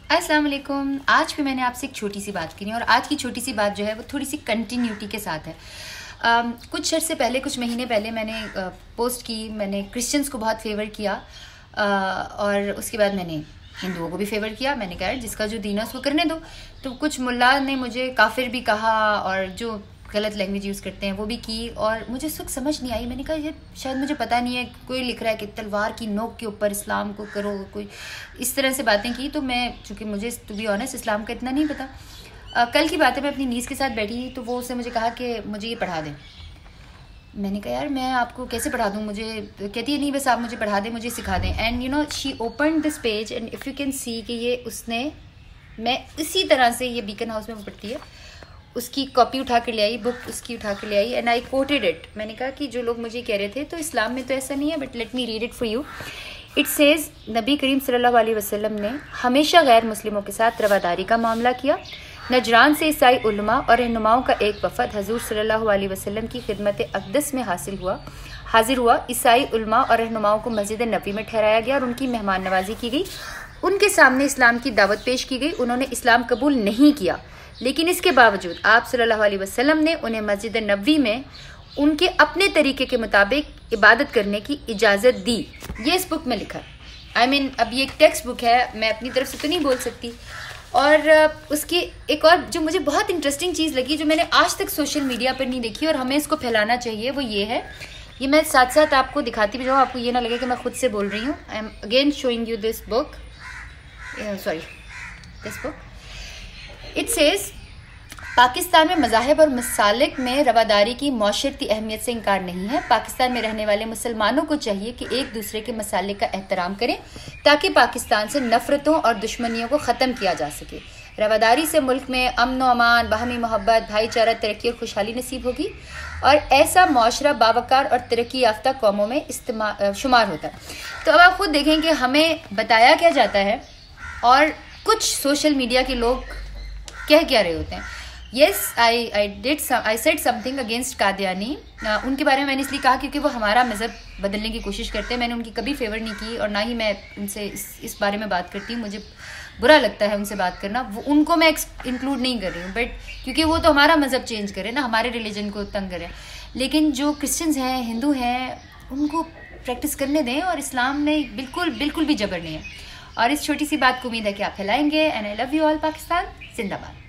अस्सलाम वालेकुम। आज भी मैंने आपसे एक छोटी सी बात करनी है और आज की छोटी सी बात जो है वो थोड़ी सी कंटिन्यूटी के साथ है। कुछ अर्से पहले, कुछ महीने पहले मैंने पोस्ट की, मैंने क्रिश्चियंस को बहुत फेवर किया और उसके बाद मैंने हिंदुओं को भी फेवर किया। मैंने कहा जिसका जो दीन है उसको करने दो। तो कुछ मुल्ला ने मुझे काफिर भी कहा और जो गलत लैंग्वेज यूज़ करते हैं वो भी की, और मुझे उस वक्त समझ नहीं आई। मैंने कहा ये शायद मुझे पता नहीं है, कोई लिख रहा है कि तलवार की नोक के ऊपर इस्लाम को करो, कोई इस तरह से बातें की। तो मैं, चूँकि मुझे टू बी ऑनेस्ट इस्लाम का इतना नहीं पता, कल की बात है, मैं अपनी नीस के साथ बैठी तो वो उसने मुझे कहा कि मुझे ये पढ़ा दें। मैंने कहा यार मैं आपको कैसे पढ़ा दूँ, मुझे कहती है नहीं बस आप मुझे पढ़ा दें, मुझे सिखा दें। And you know she open this page and if you can see कि ये उसने, मैं इसी तरह से, ये बीकन हाउस में वो पढ़ती है, उसकी कॉपी उठा कर ले आई, बुक उसकी उठा कर ले आई एंड आई कोटेड इट। मैंने कहा कि जो लोग मुझे कह रहे थे तो इस्लाम में तो ऐसा नहीं है, but let me read it for you. It says, नबी करीम सल्लल्लाहु अलैहि वसल्लम ने हमेशा गैर मुस्लिमों के साथ रवादारी का मामला किया। नजरान से ईसाई उलमा और रहनुमाओं का एक वफद हजूर सल्लल्लाहु अलैहि वसल्लम की खिदमत अक़दस में हाजिर हुआ। ईसाई उलमा और रहनुमाओं को मस्जिद नबी में ठहराया गया और उनकी मेहमान नवाजी की गई। उनके सामने इस्लाम की दावत पेश की गई। उन्होंने इस्लाम कबूल नहीं किया, लेकिन इसके बावजूद आप सल्लल्लाहु अलैहि वसल्लम ने उन्हें मस्जिद नबवी में उनके अपने तरीके के मुताबिक इबादत करने की इजाज़त दी। ये इस बुक में लिखा है। अब ये एक टेक्स्ट बुक है, मैं अपनी तरफ से तो नहीं बोल सकती। और उसकी एक और जो मुझे बहुत इंटरेस्टिंग चीज़ लगी, जो मैंने आज तक सोशल मीडिया पर नहीं देखी और हमें इसको फैलाना चाहिए, वो ये है। ये मैं साथ साथ आपको दिखाती भी जाऊँ, आपको ये ना लगे कि मैं खुद से बोल रही हूँ। I am again showing you this book, this book. It says, Pakistan में मज़ाहिब और मसालिक में रवादारी की मौशरती अहमियत से इनकार नहीं है। पाकिस्तान में रहने वाले मुसलमानों को चाहिए कि एक दूसरे के मसालिक का एहतराम करें ताकि पाकिस्तान से नफरतों और दुश्मनियों को ख़त्म किया जा सके। रवादारी से मुल्क में अमन व अमान, बाहमी मोहब्बत, भाईचारा, तरक्की और खुशहाली नसीब होगी और ऐसा माशरा बावकार और तरक्की याफ्ता कौमों में शुमार होता है। तो अब आप खुद देखें कि हमें बताया क्या जाता है और कुछ सोशल मीडिया के लोग कह क्या रहे होते हैं। Yes, I said something against Qadiani. उनके बारे में मैंने इसलिए कहा क्योंकि वो हमारा मज़हब बदलने की कोशिश करते हैं। मैंने उनकी कभी फेवर नहीं की और ना ही मैं उनसे इस बारे में बात करती हूँ। मुझे बुरा लगता है उनसे बात करना, वो उनको मैं इंक्लूड नहीं कर रही हूँ, बट क्योंकि वो तो हमारा मज़हब चेंज करे ना, हमारे रिलीजन को तंग करे। लेकिन जो क्रिश्चियंस हैं, हिंदू हैं, उनको प्रैक्टिस करने दें और इस्लाम में बिल्कुल भी जबर नहीं है। और इस छोटी सी बात को उम्मीद है कि आप फैलाएंगे। And I love you all. Pakistan जिंदाबाद।